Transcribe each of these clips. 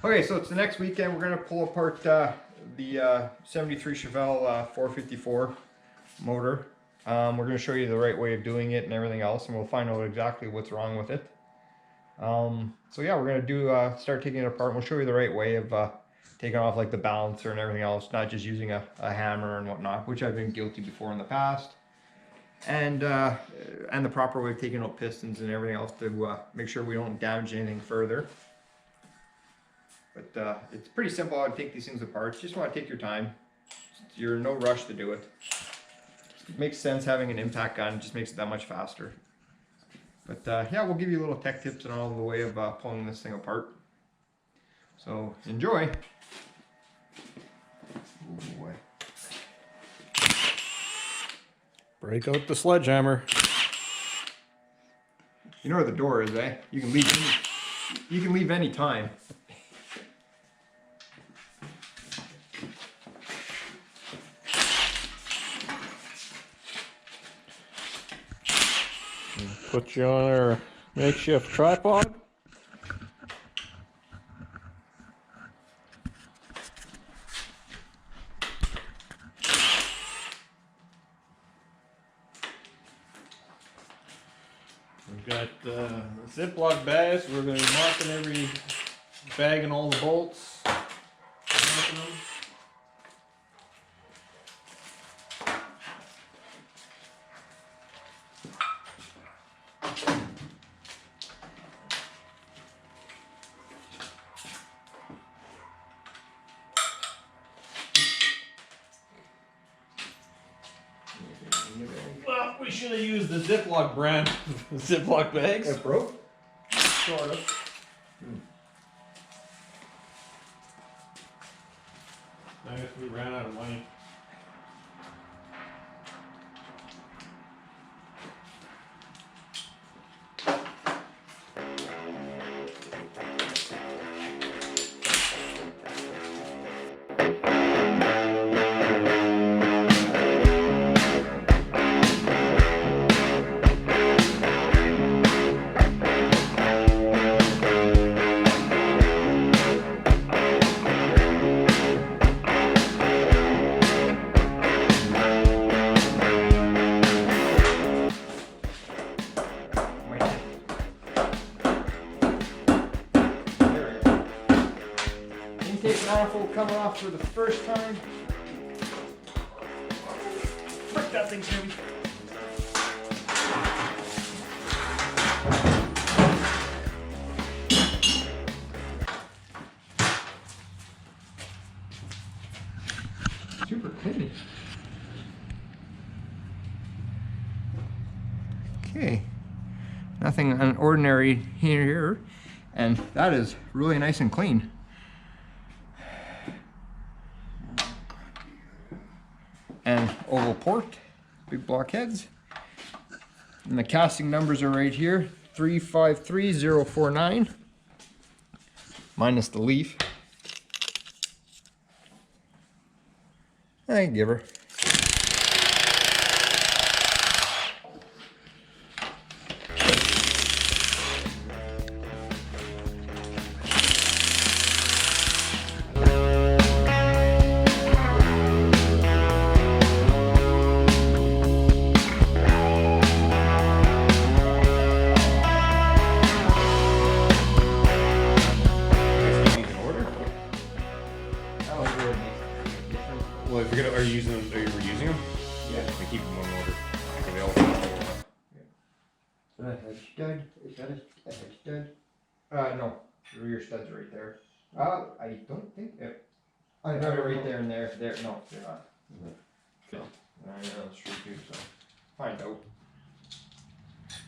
Okay, so it's the next weekend. We're gonna pull apart the 73 Chevelle 454 motor. We're gonna show you the right way of doing it and everything else, and we'll find out exactly what's wrong with it. So yeah, we're gonna do start taking it apart. We'll show you the right way of taking off like the balancer and everything else, not just using a hammer and whatnot, which I've been guilty before in the past. And the proper way of taking out pistons and everything else to make sure we don't damage anything further. But it's pretty simple how to take these things apart. You just want to take your time. You're in no rush to do it. It makes sense having an impact gun. It just makes it that much faster. But yeah, we'll give you little tech tips and all the way of pulling this thing apart. So enjoy. Oh boy. Break out the sledgehammer. You know where the door is, eh? You can leave any time. Put you on our makeshift tripod. We've got Ziploc bags. We're going to be marking every bag and all the bolts. Marking them. Well, we should have used the Ziploc brand Ziploc bags. It broke? Sort of. I guess we ran out of money. Intake manifold coming off for the first time. Frick, that thing's heavy. Super clean. Okay, nothing unordinary here, and that is really nice and clean. And oval port, big block heads. And the casting numbers are right here, 353049, minus the leaf. I give her. Well, if you're gonna, are you using them? Are you reusing them? Yeah. I keep them on order. So they all. So that's a stud. Is that a stud? No. The rear stud's right there. I don't think it. I got it right there and there. There. No, they're not. No. I know that's true too. So find out.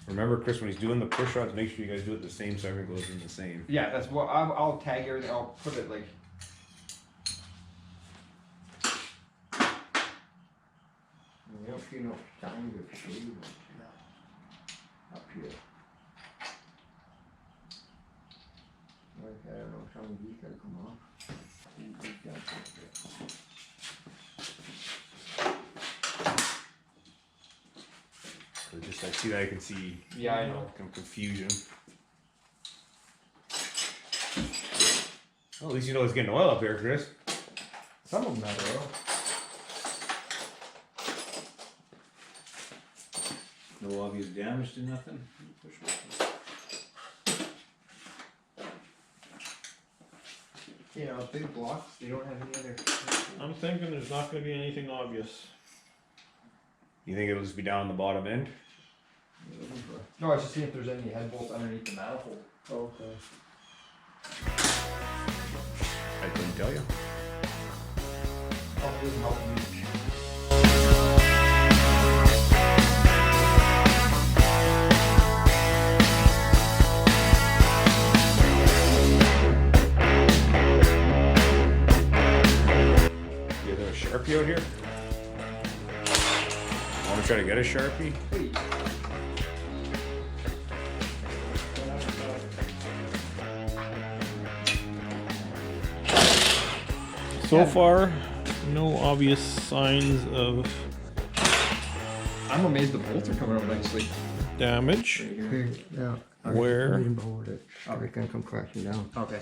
Remember, Chris, when he's doing the push rods, make sure you guys do it the same so everything goes in the same. Yeah, that's what I'll tag everything. I'll put it like. You know, time to shave up here. I don't know, some of these gotta come off. So just I see that I can see. Yeah, I know. Some confusion. Well, at least you know it's getting oil up here, Chris. Some of them have oil. No obvious damage to nothing. You know, big blocks, they don't have any other. I'm thinking there's not going to be anything obvious. You think it'll just be down the bottom end? No, I was just seeing if there's any head bolts underneath the manifold. Okay. I couldn't tell you. Oh, it doesn't help me. You have a Sharpie out here? Want to try to get a Sharpie? Please. So far, no obvious signs of I'm amazed the bolts are coming out nicely. damage. Yeah. Where? Hold it. It can come crashing down. Okay.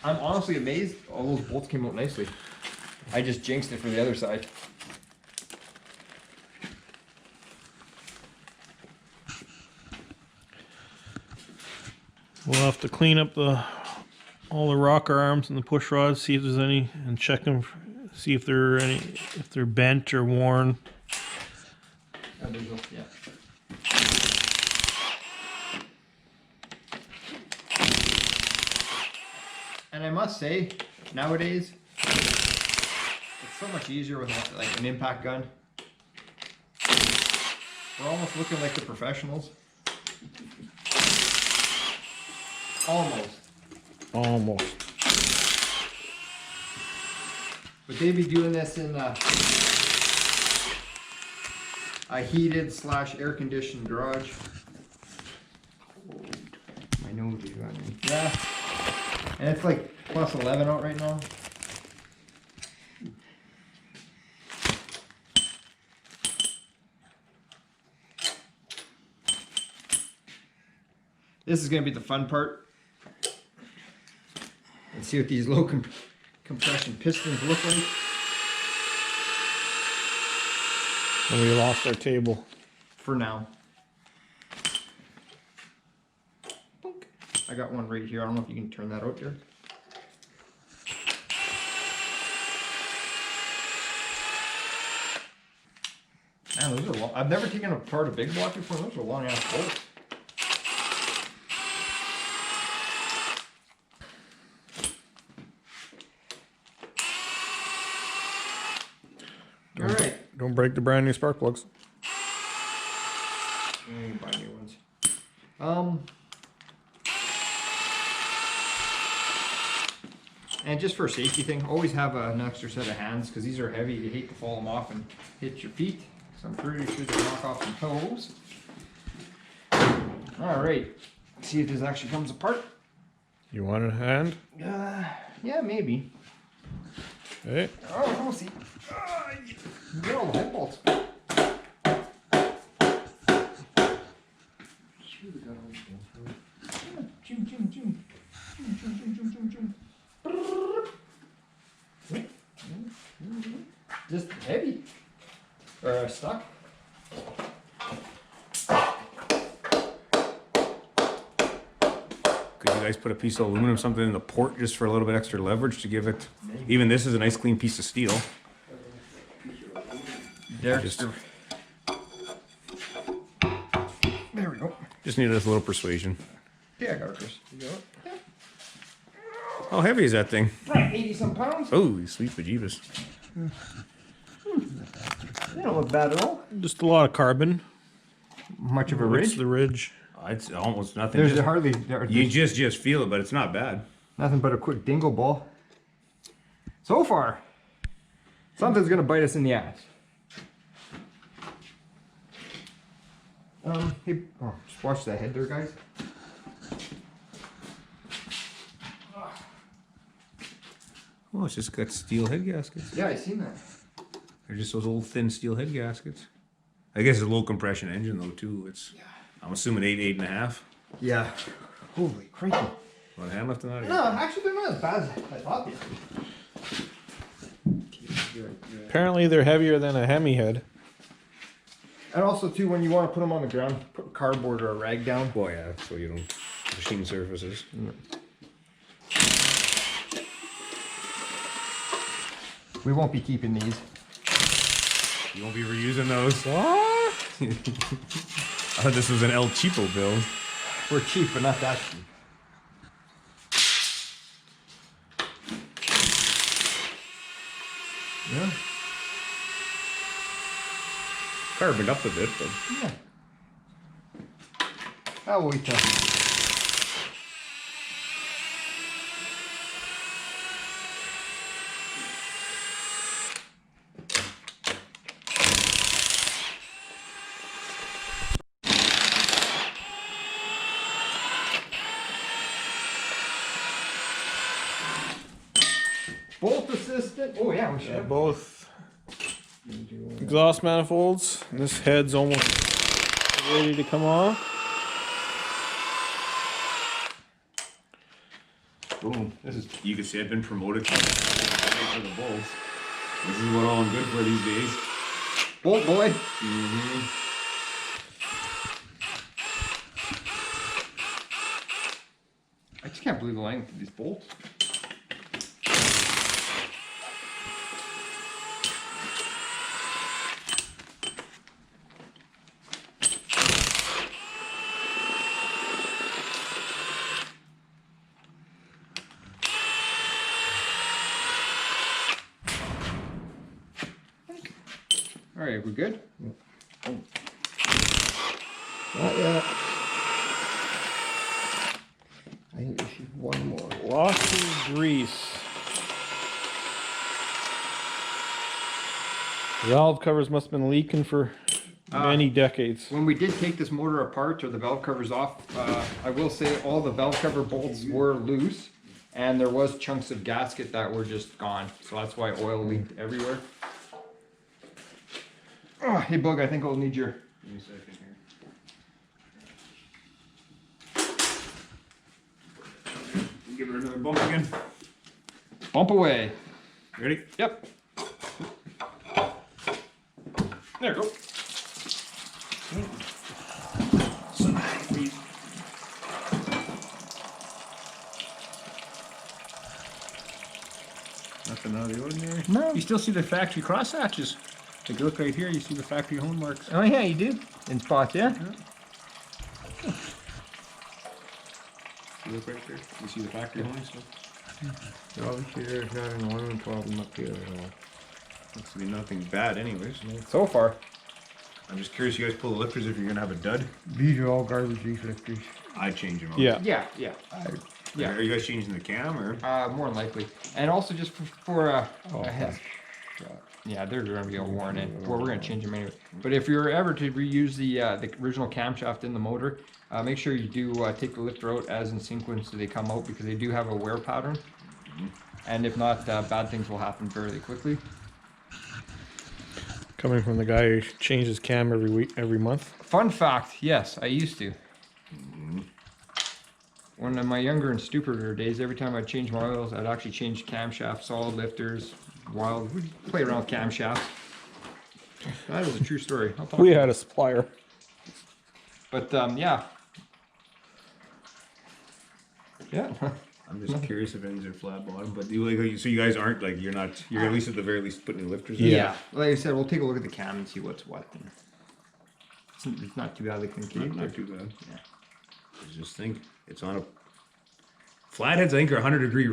I'm honestly amazed all those bolts came out nicely. I just jinxed it for the other side. We'll have to clean up all the rocker arms and the push rods, see if there's any, and check them, see if they're if they're bent or worn. Yeah. And I must say, nowadays, it's so much easier with like an impact gun. We're almost looking like the professionals. Almost. Almost. But they'd be doing this in a heated / air conditioned garage. My nose is running. Yeah. And it's like plus 11 out right now. This is going to be the fun part. Let's see what these low compression pistons look like. And we lost our table. For now. I got one right here. I don't know if you can turn that out there. Man, those are long. I've never taken apart a big block before. Those are long ass bolts. All right. Don't break the brand new spark plugs. You can buy new ones. And just for a safety thing, always have an extra set of hands because these are heavy. You hate to fall them off and hit your feet. So I'm pretty sure they knock off some toes. All right, see if this actually comes apart. You want a hand? Yeah, maybe. Hey. Oh, we'll see. Get all the head bolts. Just heavy. Or stuck. Could you guys put a piece of aluminum something in the port just for a little bit extra leverage to give it? Even this is a nice clean piece of steel. There. Just- There we go. Just needed a little persuasion. Yeah, I got it, Chris. You got it? How heavy is that thing? Right, 80 some pounds. Oh, sweet bejeebus. They don't look bad at all. Just a lot of carbon. Much of a What's ridge. the ridge? It's almost nothing. There's Just- hardly you just feel it, but it's not bad. nothing but a quick dingle ball. So far, something's gonna bite us in the ass. Hey, oh, just watch that head there, guys. Oh, it's just got steel head gaskets. Yeah, I seen that. They're just those old thin steel head gaskets. I guess it's a low compression engine though too. It's I'm assuming 8.5. Yeah. Holy crikey. What hand left in that? No, actually they're not as bad as I thought they were. Apparently they're heavier than a Hemi head. And also too, when you want to put them on the ground, put cardboard or a rag down. Oh yeah, so you don't machine surfaces. We won't be keeping these. You won't be reusing those. What? I thought this was an El Cheapo build. We're cheap, but not that cheap. Yeah. Carboned up a bit, but Yeah. I'll wait till. Bolt assistant. Oh yeah, we should. Yeah, both exhaust manifolds. And this head's almost ready to come off. boom. This is you can see I've been promoted for the bulls. This is what all I'm good for these days. Bolt boy. I just can't believe the length of these bolts. All right, we good? Not yet. I think we should one more. Lots of grease. Valve covers must have been leaking for many decades. When we did take this motor apart or the valve covers off, I will say all the valve cover bolts were loose and there was chunks of gasket that were just gone. So that's why oil leaked everywhere. Oh, hey Bug, I think I'll need your... Give me a second here. Give her another bump again. Bump away. Ready? Yep. There we go. Nothing out of the ordinary. No. You still see the factory cross hatches. Take a look right here. You see the factory hone marks. Oh yeah, you do. In spots, yeah? You look right there. You see the factory hone stuff. Obviously, there's not an oiling problem up here at all. Looks to be nothing bad, anyways. So far. I'm just curious. You guys pull the lifters if you're gonna have a dud. These are all garbage, these lifters. I change them. Out. Yeah. Yeah, yeah. Yeah. Are you guys changing the cam or? More than likely. And also just for a head. gosh. Yeah, they're going to be all worn in. Well, we're going to change them anyway. But if you're ever to reuse the original camshaft in the motor, make sure you do take the lifter out as in sequence so they come out because they do have a wear pattern. And if not, bad things will happen fairly quickly. Coming from the guy who changes cam every week, every month. Fun fact, yes, I used to. One of my younger and stupider days, every time I'd change my oils, I'd actually change camshaft, solid lifters, wild. We'd play around with camshafts. That is a true story. I'll talk We had a supplier. But yeah. Yeah. I'm just curious if anything's are flat bottom, but you like so you guys aren't like you're at least at the very least putting the lifters in? Yeah. Like I said, we'll take a look at the cam and see what's what. And it's not too badly concave. Not too bad. Yeah. I just think it's on a flatheads. I think are 100 degree.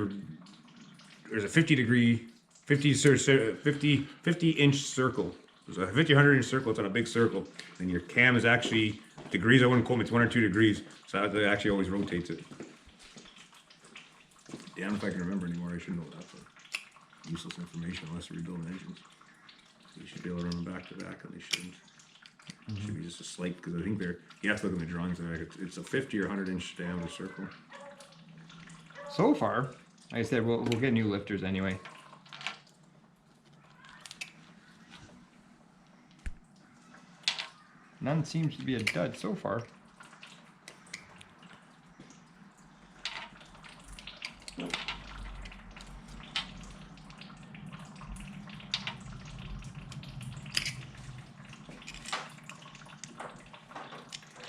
There's a 50 degree, 50 inch circle. There's a 100 inch circle. It's on a big circle, and your cam is actually degrees. I wouldn't quote me. It's 1 or 2 degrees, so that actually always rotates it. Damn, if I can remember anymore, I should know that. But useless information unless you're rebuilding engines. So you should be able to run them back to back, and they shouldn't. Should be just a slight because I think they're. You have to look at the drawings. They're like it's a 50 or 100 inch diameter circle. So far, Like I said, we'll get new lifters anyway. None seems to be a dud so far.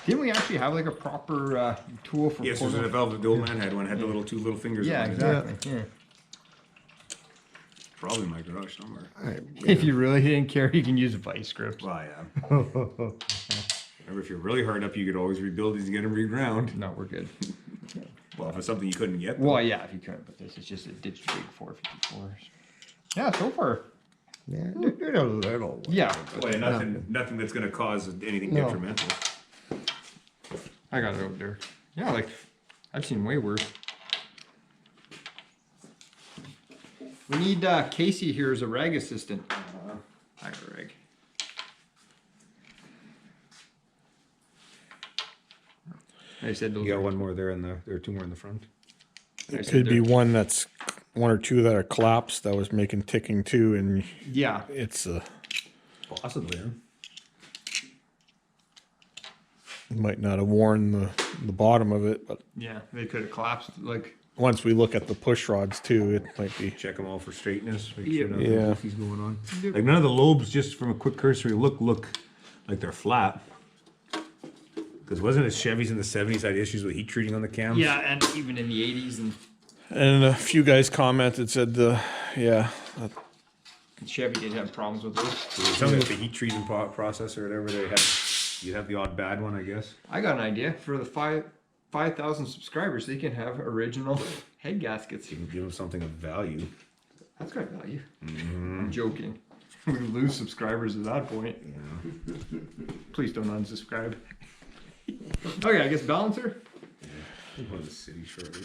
Didn't we actually have like a proper tool for? Yes, there's a velvet. The old man had one. Had the two little fingers. Yeah, on it. exactly. Yeah. Probably in my garage somewhere. If you really didn't care, you can use a vice grip. Well, yeah. Remember, if you're really hard up, you could always rebuild these and get them reground. No, we're good. Well, if it's something you couldn't get. Well, yeah, if you couldn't, but this is just a ditch big 454s. Yeah, so far. Yeah, they're a little. Yeah. Well, yeah, nothing that's going to cause anything No. detrimental. I got it over there. Yeah, like, I've seen way worse. We need Casey here as a rag assistant. I got a rag. I said those You got are- one more there, and there are two more in the front. I said Could be they're- one that's one or two that are collapsed that was making ticking too, and Yeah. it's Possibly. Huh? might not have worn the bottom of it, but Yeah, they could have collapsed. Like, once we look at the push rods too, it might be. Check them all for straightness. Make Yeah. sure nothing Yeah. goofy's going on. Like none of the lobes, just from a quick cursory look like they're flat. Because wasn't it Chevys in the 70s had issues with heat treating on the cams? yeah, and even in the 80s and And a few guys commented said Chevy did have problems with those. Something with the heat treating process or whatever they had. You have the odd bad one, I guess. I got an idea for the 5,000 subscribers. They can have original head gaskets. You can give them something of value. That's got value. I'm joking. We lose subscribers at that point. Please don't unsubscribe. Okay, I guess balancer. We'll go to the city shortly.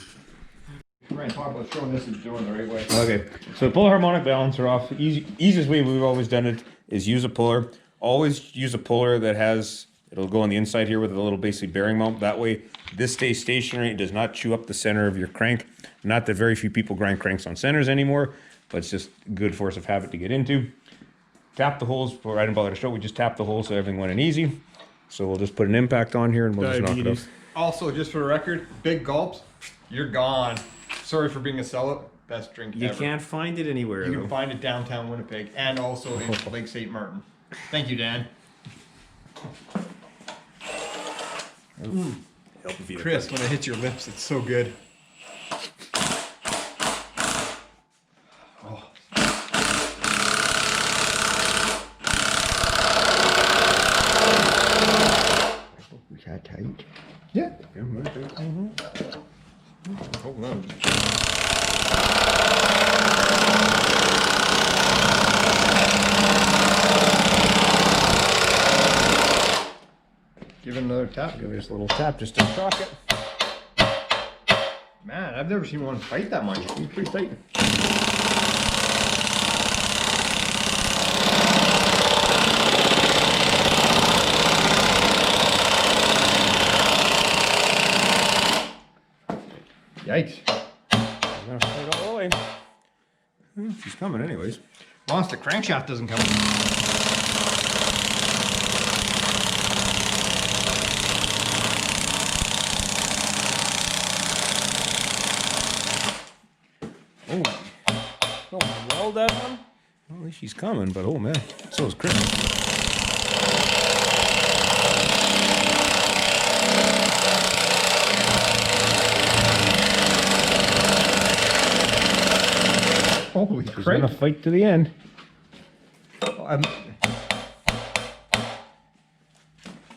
We're gonna talk about showing this and doing the right way. Okay, so pull a harmonic balancer off. Easiest way we've always done it is use a puller. Always use a puller that has, it'll go on the inside here with a little basically bearing mount. That way this stays stationary. It does not chew up the center of your crank. Not that very few people grind cranks on centers anymore, but it's just good force of habit to get into. Tap the holes, I didn't bother to show, we just tapped the holes so everything went in easy. So we'll just put an impact on here and we'll just knock it off. Also, just for the record, big gulps, you're gone. Sorry for being a sellout. Best drink You ever. can't find it anywhere You though. can find it downtown Winnipeg and also in Lake St. Martin. Thank you, Dan. Help if you Chris, when it hits your lips, it's so good. Oh. Was that tight? Yeah. Yeah, right there. Oh, no. Give it another tap. Give it just a little tap just to shock it. Man, I've never seen one fight that much. It's pretty tight. Yikes. I'm gonna fight all the way. She's coming anyways. As long as the crankshaft doesn't come. Oh, weld that one? Well, at least she's coming, but oh man, so is Chris. Holy She's crap. gonna fight to the end.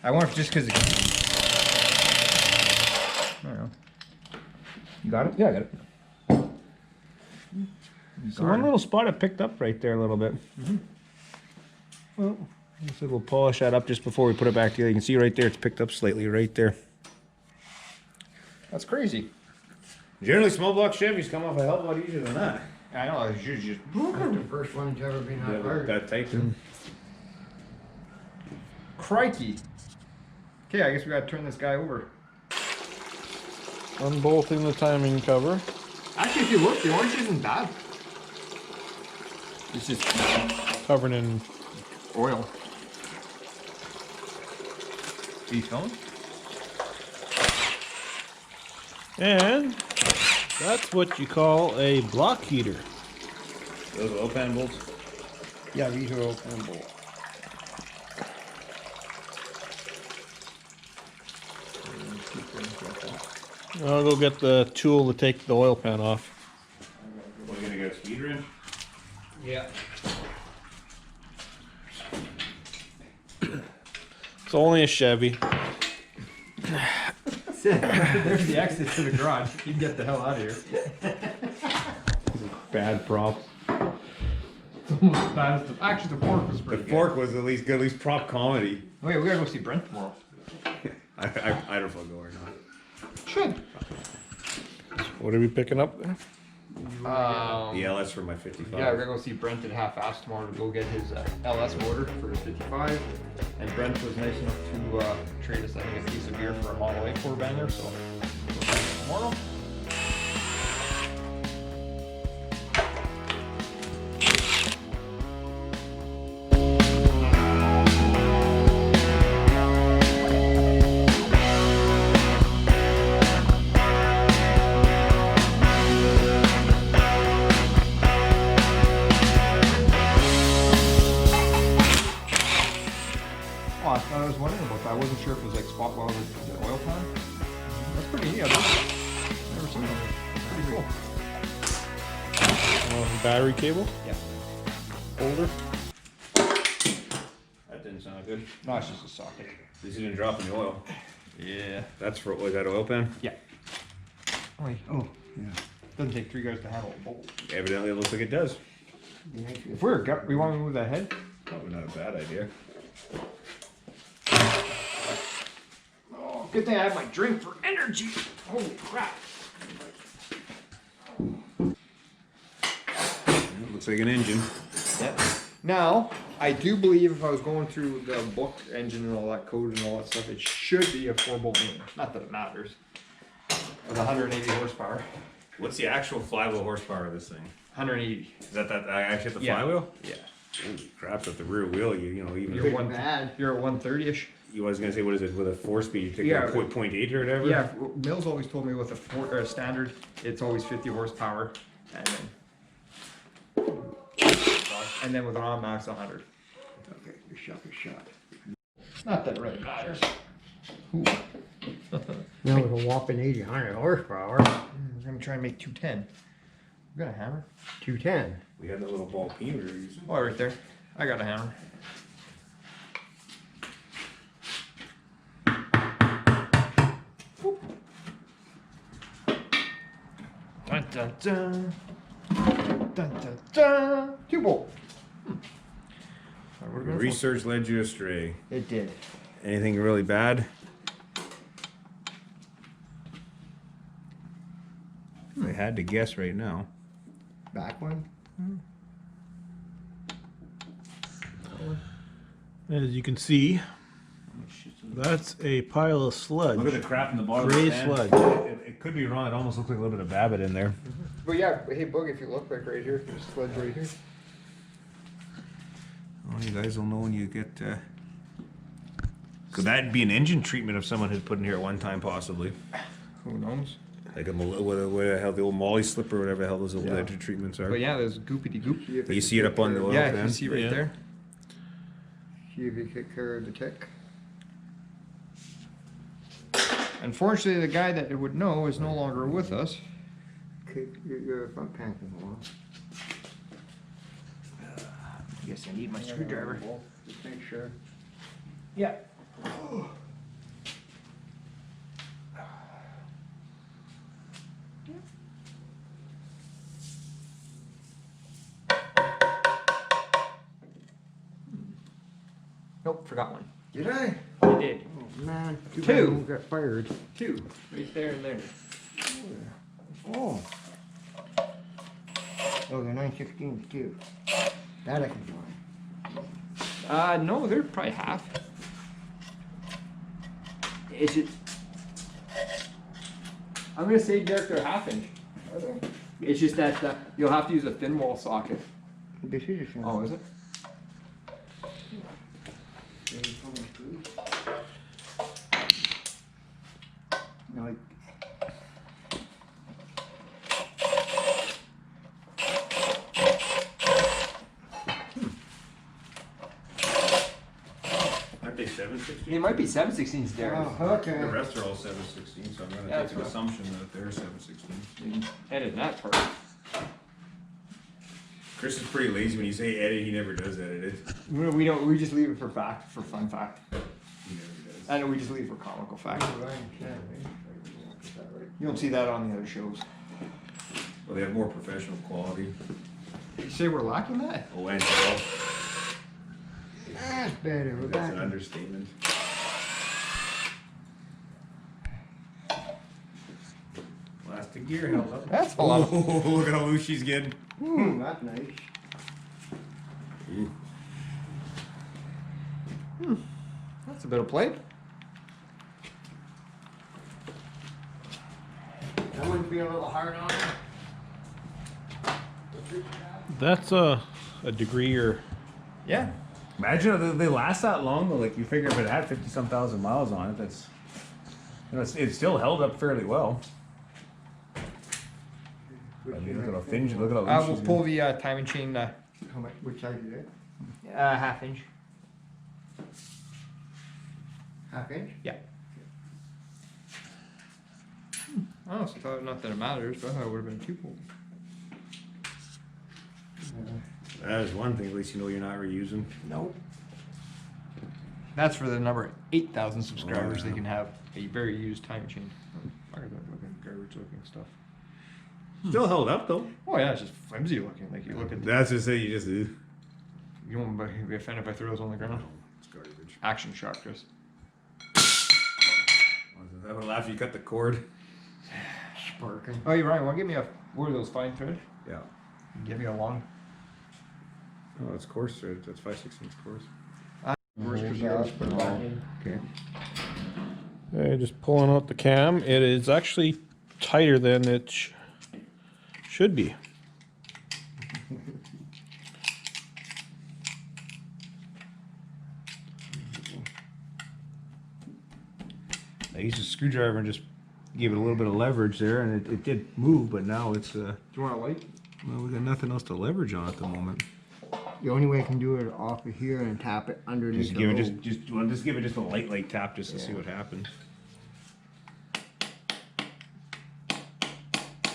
I wonder if just because I don't know. You got it? Yeah, I got it. So one little spot it picked up right there a little bit. Well, looks like we'll polish that up just before we put it back together. You can see right there, it's picked up slightly right there. That's crazy. Generally, small block Chevys come off a hell of a lot easier than that. I know, it's usually just. The first one's ever been that hard. That tight. Crikey. Okay, I guess we gotta turn this guy over. Unbolting the timing cover. Actually, if you look, the orange isn't bad. It's just Covered in. oil. Are you filming? And that's what you call a block heater. Those oil pan bolts. Yeah, these are all pan bolts. I'll go get the tool to take the oil pan off. What, you gonna get a speed wrench? Yeah. It's only a Chevy. There's the exit to the garage. You can get the hell out of here. Bad props. Actually, the fork was The pretty fork was at least good, at least prop comedy. good. Wait, we gotta go see Brent tomorrow. I don't know if I'll go or not. Should. What are we picking up there? The LS for my 55. Yeah, we're gonna go see Brent at half-assed tomorrow to go get his LS motor for his 55. And Brent was nice enough to trade us, I think, a piece of beer for a Model A 4-banger, so we'll see him tomorrow. Oh, I was wondering about that. I wasn't sure if it was like spot weld with the oil pan. That's pretty neat. I've never seen that. Pretty cool. Battery cable? Yeah. Holder? That didn't sound good. No, it's just a socket. At least you didn't drop any oil. Yeah. That's for, was that oil pan? Yeah. Oh, yeah. Doesn't take 3 guys to handle a bolt. Evidently it looks like it does. If we were gut, we want to move that head. Probably not a bad idea. Oh, good thing I have my drink for energy. Holy crap. It looks like an engine. Yeah. Now, I do believe if I was going through the book engine and all that code and all that stuff, it should be a 4-bolt motor. Not that it matters. With 180 horsepower. What's the actual flywheel horsepower of this thing? 180. Is that actually at the Yeah. flywheel? Yeah. Holy crap, at the rear wheel, you know, even You're if one. bad. You're at 130ish. you was gonna say, what is it, with a 4-speed, you take Yeah. like 0.8 or whatever? Yeah. Mills always told me with a standard, it's always 50 horsepower, and then with an on-max 100. Okay, the shot is shot. Not that it really matters. Now with a whopping 100 horsepower, We're gonna try and make 210. We got a hammer. 210. We had that little ball peen we were using. Oh, right there. I got a hammer. Dun dun dun. Dun dun dun. 2-bolt. Research led you astray. It did. Anything really bad? I had to guess right now. Back one. As you can see, that's a pile of sludge. Look at the crap in the bottom Gray of the pan. sludge. It could be wrong. It almost looks like a little bit of Babbitt in there. But yeah, hey Bug, if you look like right here, there's sludge right here. Oh, you guys will know when you get. Could that be an engine treatment if someone had put in here at one time, possibly? Who knows? Like what the hell, the old molly slipper or whatever the hell those little Yeah. engine treatments are. But yeah, there's goopity goop. You see it up on the oil Yeah, pan? you see right Yeah. there. See if you take care of the tick. Unfortunately, the guy that would know is no longer with us. Keep your front pan can go on. I guess I need my screwdriver. Just make sure. Yeah. Nope, forgot one. Did I? I did. Oh man, too Two. bad I won't get fired. 2. Right there and there. Oh. Oh, they're 9/16 too. That I can find. No, they're probably half. Is it? I'm gonna say Derek, they're 1/2 inch. Are they? It's just that you'll have to use a thin wall socket. This is a shim. Oh, is it? No, Aren't they 7/16? It might be 7/16 there. oh, okay. The rest are all 7/16, so I'm gonna Yeah, take that's an right. assumption that they're 7/16. You can edit that part. Chris is pretty lazy when you say edit, he never does edit it. We don't. We just leave it for fact, for fun fact. He never does. I know we just leave it for comical fact. You don't see that on the other shows. Well, they have more professional quality. You say we're lacking that? Oh, and well, That's better. We're that's back. an understatement. Plastic gear held up. That's a lot. Of, Oh, look at how loose she's getting. That's nice. that's a bit of play. That wouldn't be a little hard on it. That's a degree or Yeah. Imagine if they last that long, though. Like, you figure if it had 50-some thousand miles on it, that's, you know, it's still held up fairly well. I mean, look at how thin, look at how loose We'll she's pull getting. the timing chain. How much? Which size is it? Half inch. Half inch? Yeah. I honestly thought not that it matters, but I thought it would have been 2 pull. That is one thing, at least you know you're not reusing. Nope. That's for the number 8,000 subscribers. Oh, They yeah. can have a very used time chain. Fire that looking garbage looking stuff. Still held up, though. Oh yeah, it's just flimsy looking. Like you look at. That's just say you just, You won't be offended if I throw those on the ground. it's garbage. Action shot, Chris. That would laugh if you cut the cord. Sparking. Oh, you're right. Want to give me a what are those fine thread? Yeah. Give me a long. Oh, that's coarse thread. That's 5/16 coarse. Okay. Okay, just pulling out the cam. It is actually tighter than it should be. I used a screwdriver and just gave it a little bit of leverage there, and it did move, but now it's, Do you want a light? well, we got nothing else to leverage on at the moment. The only way I can do it off of here and tap it underneath Just the give it, lobe. just give it just a light tap just to see what happens.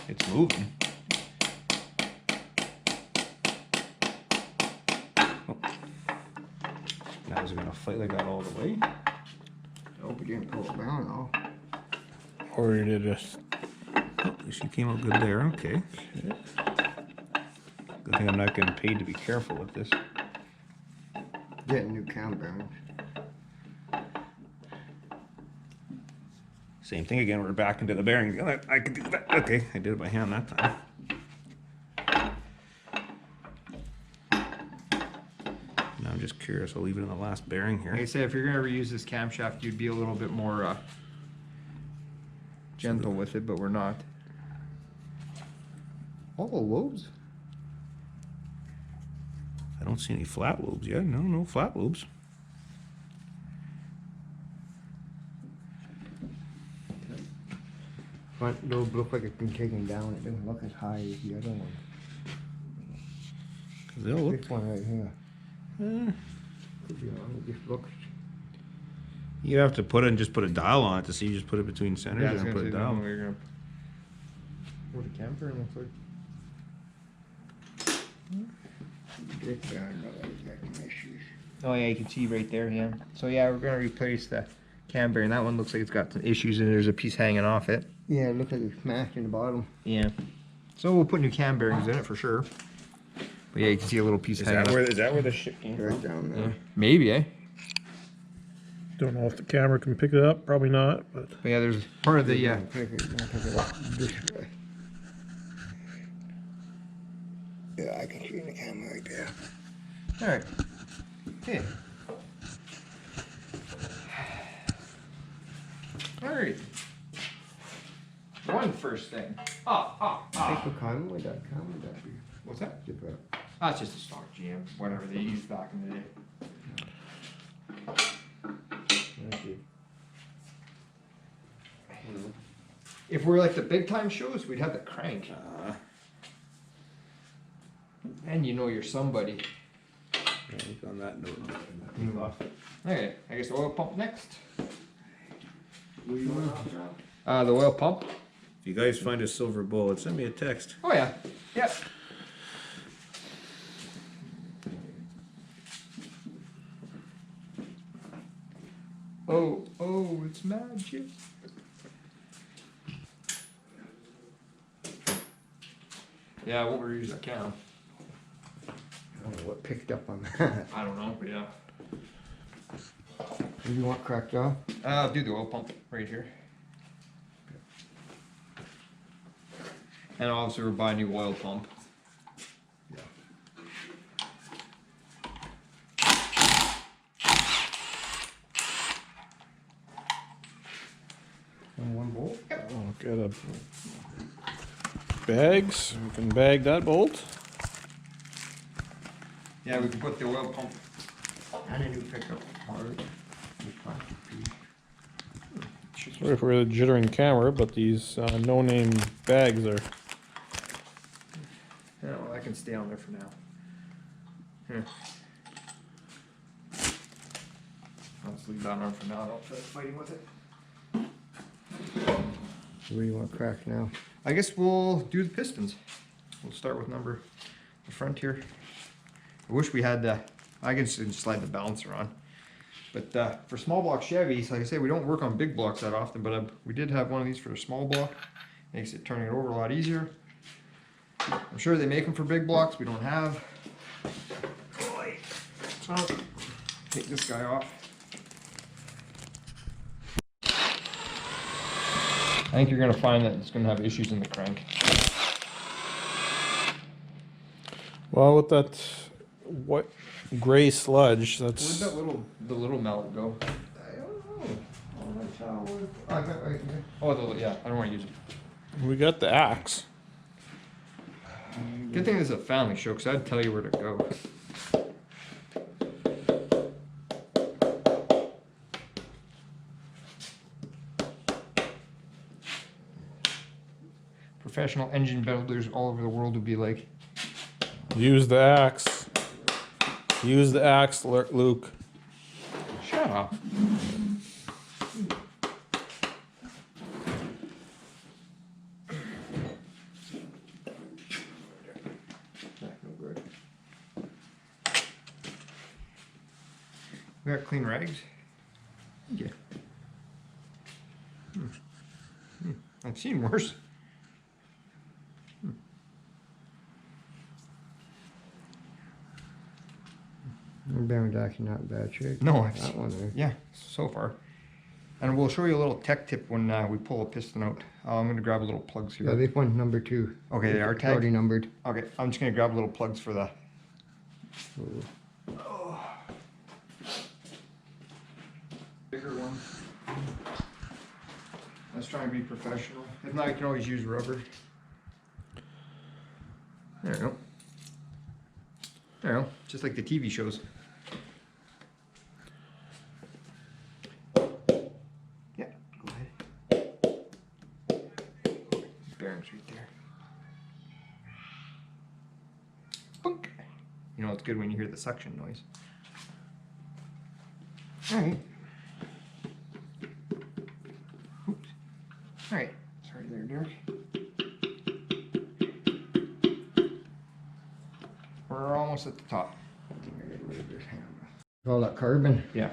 It's moving. Oh. Now is it gonna fight like that all the way? Oh, we didn't pull it down though. Or did it just... Oh, she came out good there, okay. Good thing I'm not getting paid to be careful with this. Getting new cam bearings. Same thing again, we're back into the bearings. I can do that. Okay, I did it by hand that time. Now I'm just curious, I'll leave it in the last bearing Like I here. say, if you're gonna reuse this camshaft, you'd be a little bit more gentle with it, but we're not. All the lobes? I don't see any flat lobes yet. No flat lobes. Front lobe looks like it's been taken down. It doesn't look as high as the other one. They'll look. This one right here. Could be wrong. It just looks. You have to put it and just put a dial on it to see. You just put it between centers Yeah, I was and gonna put say it the one down. where you're gonna. What a camper looks like. This bearing looks like it's got some issues. Oh yeah, you can see right there, yeah. So yeah, we're gonna replace the cam bearing. That one looks like it's got some issues and there's a piece hanging off it. Yeah, it looks like it's smashed in the bottom. Yeah. So we'll put new cam bearings in it for sure. But yeah, you can see a little piece hanging off. Is that where the shit came Right down there. Maybe, eh? Don't know if the camera can pick it up. Probably not, but... But yeah, there's part of the Take it up this way. Yeah, I can see in the camera right there. Alright. Okay. Alright. one first thing. Think of common with that, be. What's that? Zip it up. That's just a stock GM, whatever they used back in the day. Okay. If we're like the big time shows, we'd have the crank. And you know you're somebody. On that note. Okay, I guess oil pump next. What do you want off, Rob? The oil pump. If you guys find a silver bullet, send me a text. Oh yeah, yep. Oh, it's magic. Yeah, I won't reuse that cam. I don't know what picked up on that. I don't know, but yeah. What do you want cracked off? I'll do the oil pump right here. And obviously we'll buy a new oil pump. And one bolt? Got a bags. We can bag that bolt. Yeah, we can put the oil pump. And a new pickup part. Sorry for the jittering camera, but these no-name bags are. Yeah, well, that can stay on there for now. Here. I'll just leave that on for now. I'll try fighting with it. What do you want cracked now? I guess we'll do the pistons. We'll start with the front here. I wish we had I can just slide the balancer on. But for small block Chevys, like I say, we don't work on big blocks that often, but we did have one of these for a small block. Makes it turning it over a lot easier. I'm sure they make them for big blocks we don't have. So, take this guy off. I think you're going to find that it's going to have issues in the crank. Well, with that what gray sludge, Where'd that's. that the little mallet go? I don't know. All my towel. I got right here. Oh, yeah, I don't want to use it. We got the axe. Good thing this is a family show, because I'd tell you where to go. Professional engine builders all over the world would be like, Use the axe. Use the axe, Luke. shut up. We got clean rags? Yeah. I've seen worse. Bearing's actually not in bad shape. No, I've That one there. Yeah, so far. And we'll show you a little tech tip when we pull a piston out. I'm going to grab a little plugs here. Yeah, this one's number 2. Okay, they are It's already tagged. numbered. Okay, I'm just going to grab little plugs for the... Bigger one. Let's try and be professional. If not, you can always use rubber. There we go. There we go. Just like the TV shows. Yeah, go ahead. Bearings right there. Bunk. You know it's good when you hear the suction noise. Alright. Oops. Alright. Sorry there, Derek. We're almost at the top. All that carbon, Yeah.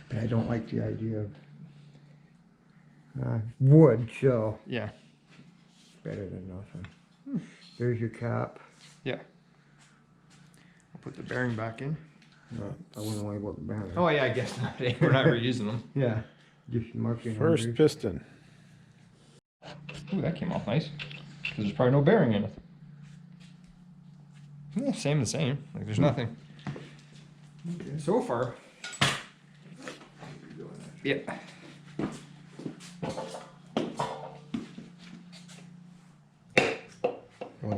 but I don't like the idea of wood, so Yeah. better than nothing. There's your cap. Yeah. I'll put the bearing back in. I wouldn't worry about the bearing. Oh yeah, I guess not. We're not reusing them. Yeah, just marking First numbers. piston. Ooh, that came off nice. Because there's probably no bearing in it. Yeah, same the same. Like there's nothing. Okay. So far. Yeah.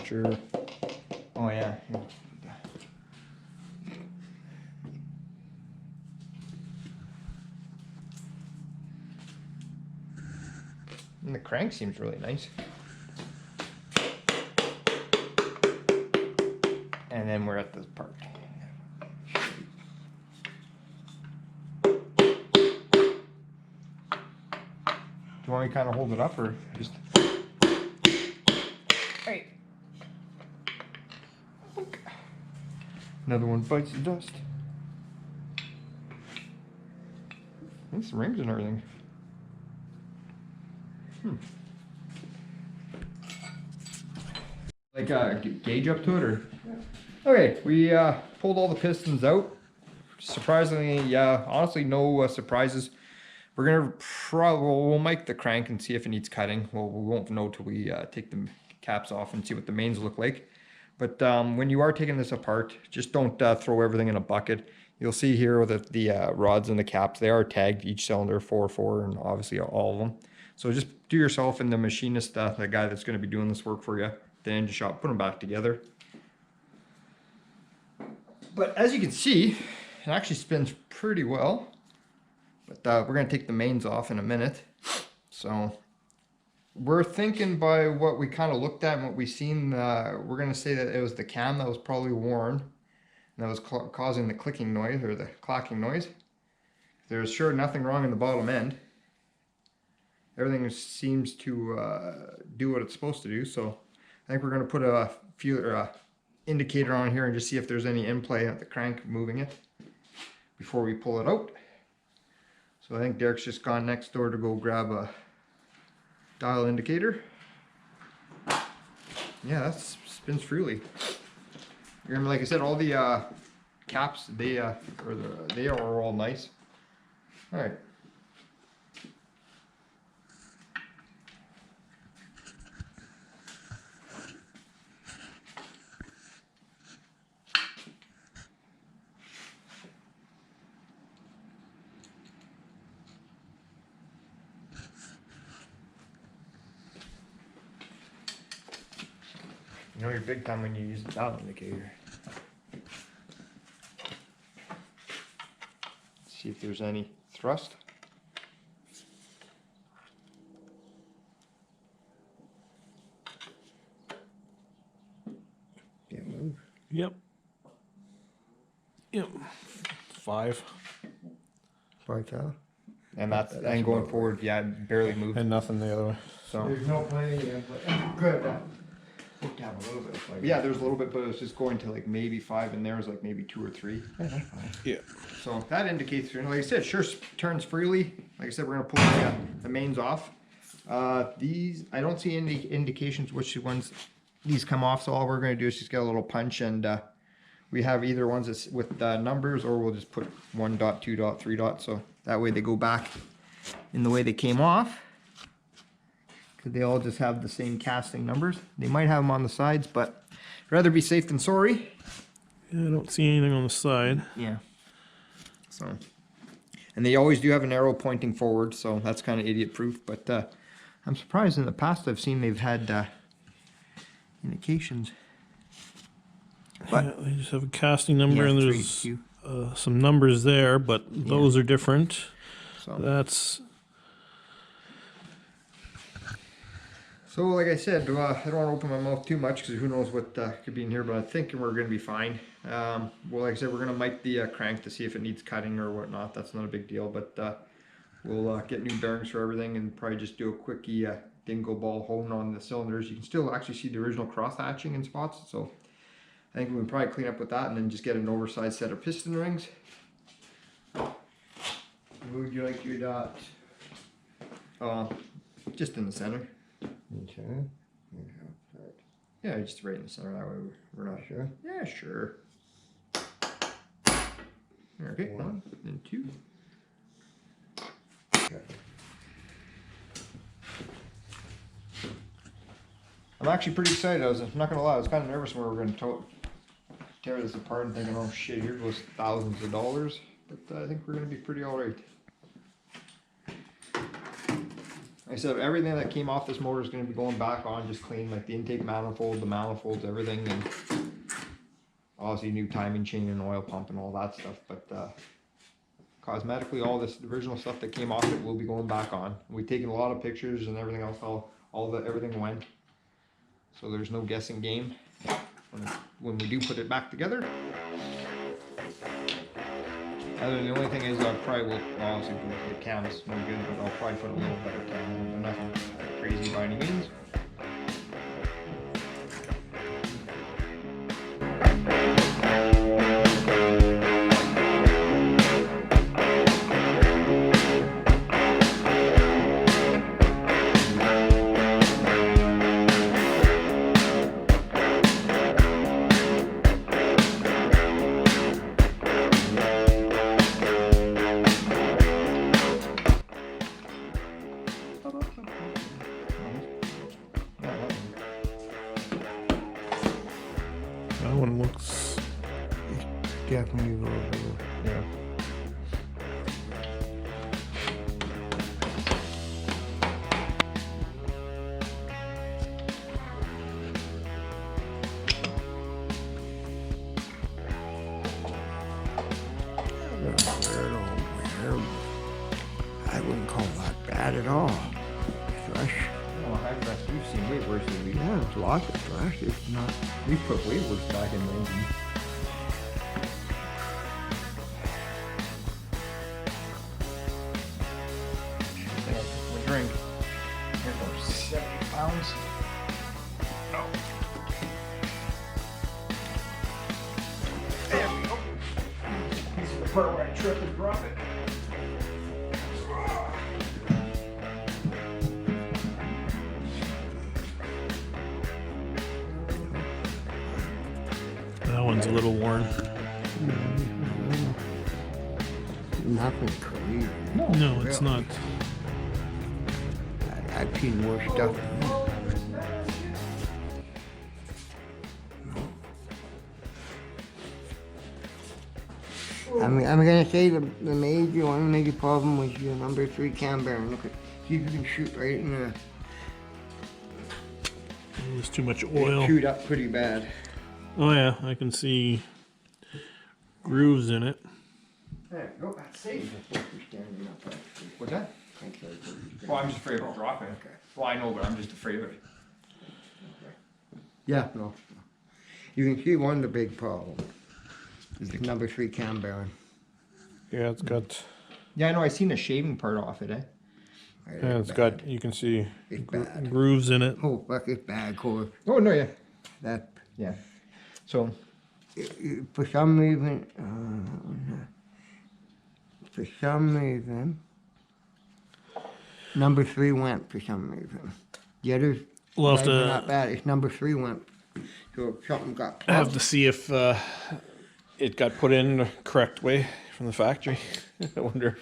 not sure. Oh yeah. And the crank seems really nice. And then we're at this part. Do you want me to kind of hold it up or just? Hey. Another one bites the dust. There's some rings and everything. Like gauge up to it or? Okay, we pulled all the pistons out. Surprisingly, yeah, honestly, no surprises. We're gonna we'll mic the crank and see if it needs cutting. Well, we won't know till we take the caps off and see what the mains look like. But when you are taking this apart, just don't throw everything in a bucket. You'll see here that the rods and the caps, they are tagged, each cylinder 4 and obviously all of them. So just do yourself and the machinist, the guy that's going to be doing this work for you, the engine shop, put them back together. But as you can see, it actually spins pretty well. But we're going to take the mains off in a minute. So we're thinking by what we kind of looked at and what we've seen, we're going to say that it was the cam that was probably worn. And that was causing the clicking noise or the clacking noise. There's sure nothing wrong in the bottom end. Everything seems to do what it's supposed to do. So I think we're going to put a few indicator on here and just see if there's any in play at the crank moving it before we pull it out. So I think Derek's just gone next door to go grab a dial indicator. Yeah, that spins freely. Remember, like I said, all the caps, they are all nice. All right. You know you're big time when you use the dial indicator. See if there's any thrust. Can't move. Yep. Yep. 5. 5 thou. And that's and going forward, yeah, barely moved. And nothing the other way. So There's no play. Good. Looked down a little bit. Like yeah, there's a little bit, but it was just going to like maybe 5, and there was like maybe 2 or 3. Yeah, that's fine. Yeah. So that indicates, like I said, sure turns freely. Like I said, we're gonna pull the mains off. These, I don't see any indications which ones these come off. So all we're gonna do is just get a little punch, and we have either ones that's with numbers, or we'll just put 1 dot, 2 dot, 3 dot. So that way they go back in the way they came off. Cause they all just have the same casting numbers. They might have them on the sides, but I'd rather be safe than sorry. Yeah, I don't see anything on the side. Yeah. So, and they always do have an arrow pointing forward, so that's kind of idiot proof. But I'm surprised in the past I've seen they've had indications. But Yeah, they just have a casting number, Yeah, and 3 there's Q. some numbers there, but those are different. So, That's so like I said, I don't want to open my mouth too much because who knows what could be in here. But I'm thinking we're going to be fine. Well, like I said, we're going to mic the crank to see if it needs cutting or whatnot. That's not a big deal. But we'll get new bearings for everything and probably just do a quickie dingo ball hone on the cylinders. You can still actually see the original cross hatching in spots. So I think we can probably clean up with that and then just get an oversized set of piston rings. Where would you like your dot? Just in the center. Okay. Yeah, just right in the center. That way we're not Sure. Yeah, sure. Okay, 1 and 2. Okay. I'm actually pretty excited. I'm not gonna lie. I was kind of nervous when we were gonna tear this apart and thinking, oh shit, here goes thousands of dollars. But I think we're gonna be pretty all right. I said everything that came off this motor is going to be going back on, just clean, like the intake manifold, the manifolds, everything, and obviously new timing chain and oil pump and all that stuff. But cosmetically, all this original stuff that came off it will be going back on. We've taken a lot of pictures and everything else. Everything went. So there's no guessing game when we do put it back together. The only thing is I probably will obviously the cam's no good, but I'll probably put a little better cam, but nothing crazy by any means. That one looks Definitely a little bit. Yeah. I wouldn't call that bad at all. Fresh. Oh, high press, we've seen way worse than we. Yeah, it's lots of fresh. It's not. We've put way worse back in the engine. We drink. Here goes 70 pounds. Oh. There we go. This is the part where I trip and drop it. that one's a little worn. Nothing crazy. No, it's not. I've seen worse stuff. I'm gonna say the major problem was your number 3 cam bearing. Look at, see if you can shoot right in the. There's too much It oil. chewed up pretty bad. Oh yeah, I can see grooves in it. There you go, that's safe. Standing up, actually. What's that? Thanks, everybody. Well, I'm just afraid of dropping it. Well, I know, but I'm just afraid of it. Yeah, no. You can see one of the big problems is the number 3 cam bearing. Yeah, it's got. Yeah, I know. I seen a shaving part off it, eh? Yeah, it's got. You can see It's bad. grooves in it. Oh, fuck, it's bad, Cole. Oh no, yeah, That, yeah. So for some reason, number 3 went for some reason. The others, We'll have were not to bad. It's number 3 went. So if something got have plugged. to see if it got put in the correct way from the factory. I wonder.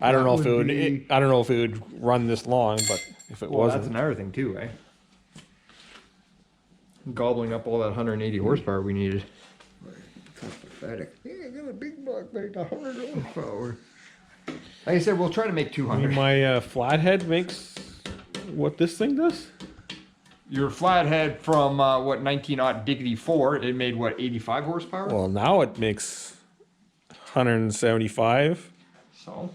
I don't That know if it would would. be- I don't know if it would run this long, but if it well, that's wasn't, another thing too, eh? Gobbling up all that 180 horsepower we needed. That's pathetic. Yeah, I got a big block like 100 horsepower. Like I said, we'll try to make I 200. mean, my flathead makes what this thing does. Your flathead from what 19 Diggity 4, it made what 85 horsepower. Well, now it makes 175. So,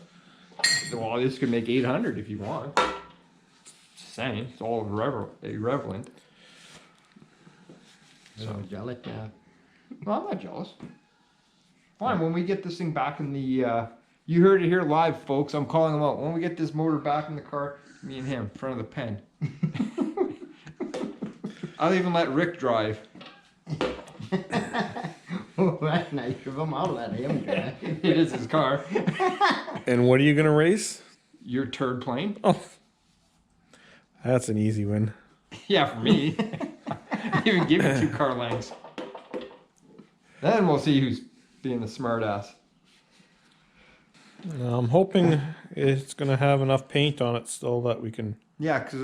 well, this could make 800 if you want. Just saying, it's all irrelevant. So jealous now. Well, I'm not jealous. Fine, when we get this thing back in the, you heard it here live, folks. I'm calling him out. When we get this motor back in the car, me and him, in front of the pen. I'll even let Rick drive. Oh, that's nice of him. I'll let him drive. It is his car. And what are you gonna race? Your turd plane? Oh, that's an easy win. Yeah, for me. Even give you 2 car lengths. Then we'll see who's being the smart ass. I'm hoping it's gonna have enough paint on it still that we can. Yeah, because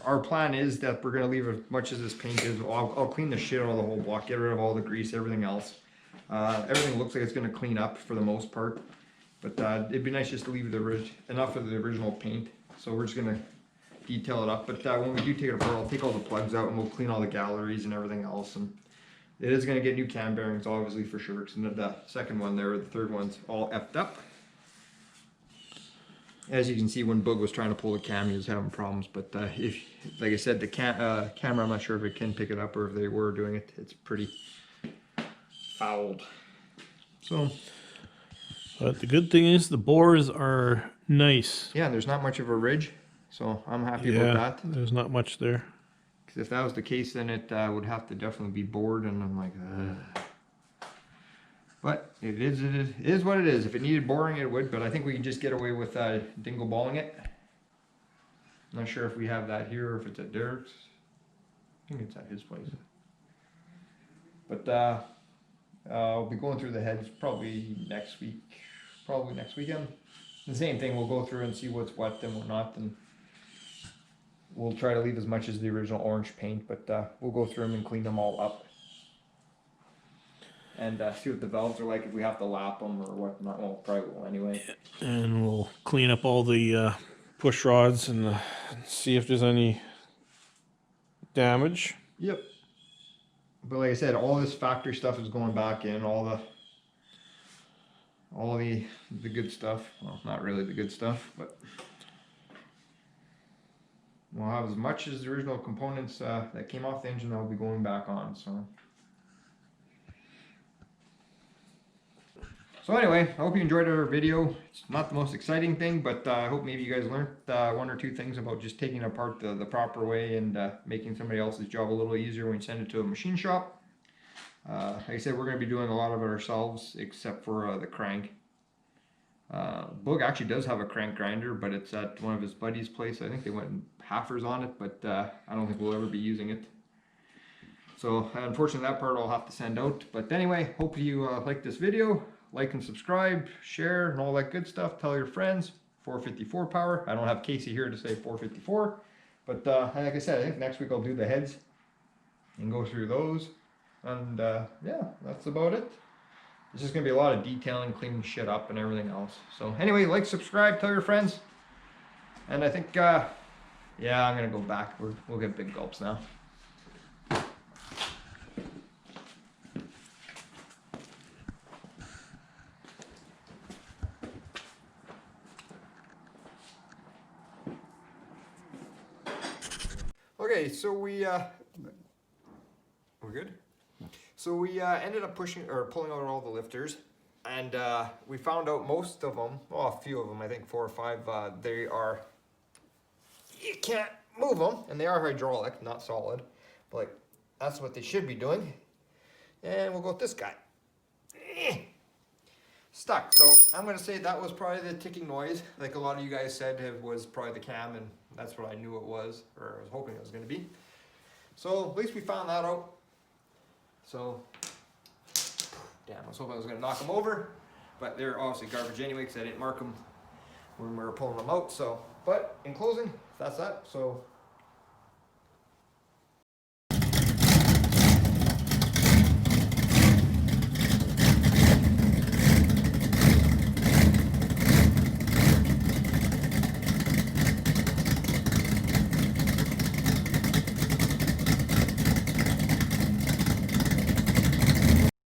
our plan is that we're going to leave as much as this paint is. I'll clean the shit out of the whole block, get rid of all the grease, everything else. Everything looks like it's going to clean up for the most part. But it'd be nice just to leave enough of the original paint. So we're just going to detail it up. But when we do take it apart, I'll take all the plugs out and we'll clean all the galleries and everything else. And it is going to get new cam bearings, obviously, for sure. Because the second one there, the third one's all effed up. As you can see, when Boog was trying to pull the cam, he was having problems. But if, like I said, the camera, I'm not sure if it can pick it up or if they were doing it. It's pretty fouled. So, but the good thing is the bores are nice. yeah, there's not much of a ridge, so I'm happy about that. There's not much there. Because if that was the case, then it would have to definitely be bored, and I'm like, ugh. But it is what it is. If it needed boring, it would, but I think we can just get away with dingle balling it. I'm not sure if we have that here or if it's at Derek's. I think it's at his place. But I'll be going through the heads probably next week, probably next weekend. The same thing, we'll go through and see what's wet and whatnot, and we'll try to leave as much as the original orange paint, but we'll go through them and clean them all up. And see what the valves are like, if we have to lap them or whatnot. Well, probably will anyway. And we'll clean up all the push rods and see if there's any damage. Yep. But like I said, all this factory stuff is going back in. All the good stuff. Well, not really the good stuff, but we'll have as much as the original components that came off the engine that will be going back on. So anyway, I hope you enjoyed our video. It's not the most exciting thing, but I hope maybe you guys learned one or two things about just taking it apart the proper way and making somebody else's job a little easier when you send it to a machine shop. Like I said, we're going to be doing a lot of it ourselves, except for the crank. Boog actually does have a crank grinder, but it's at one of his buddy's place. I think they went halfers on it, but I don't think we'll ever be using it. So unfortunately, that part I'll have to send out. But anyway, hope you liked this video. Like and subscribe, share, and all that good stuff. Tell your friends. 454 power. I don't have Casey here to say 454. But like I said, I think next week I'll do the heads and go through those. And yeah, that's about it. It's just going to be a lot of detailing, cleaning shit up, and everything else. So anyway, like, subscribe, tell your friends. And I think, yeah, I'm going to go back. We'll get big gulps now. Okay, so we're good. So we ended up pulling out all the lifters, and we found out most of them, well, a few of them, I think 4 or 5, you can't move them, and they are hydraulic, not solid, but like, that's what they should be doing. And we'll go with this guy. Stuck. So I'm gonna say that was probably the ticking noise, like a lot of you guys said it was probably the cam, and that's what I knew it was, or I was hoping it was gonna be. So at least we found that out. So, damn, I was hoping I was gonna knock them over, but they're obviously garbage anyway because I didn't mark them when we were pulling them out. So, but in closing, that's that. So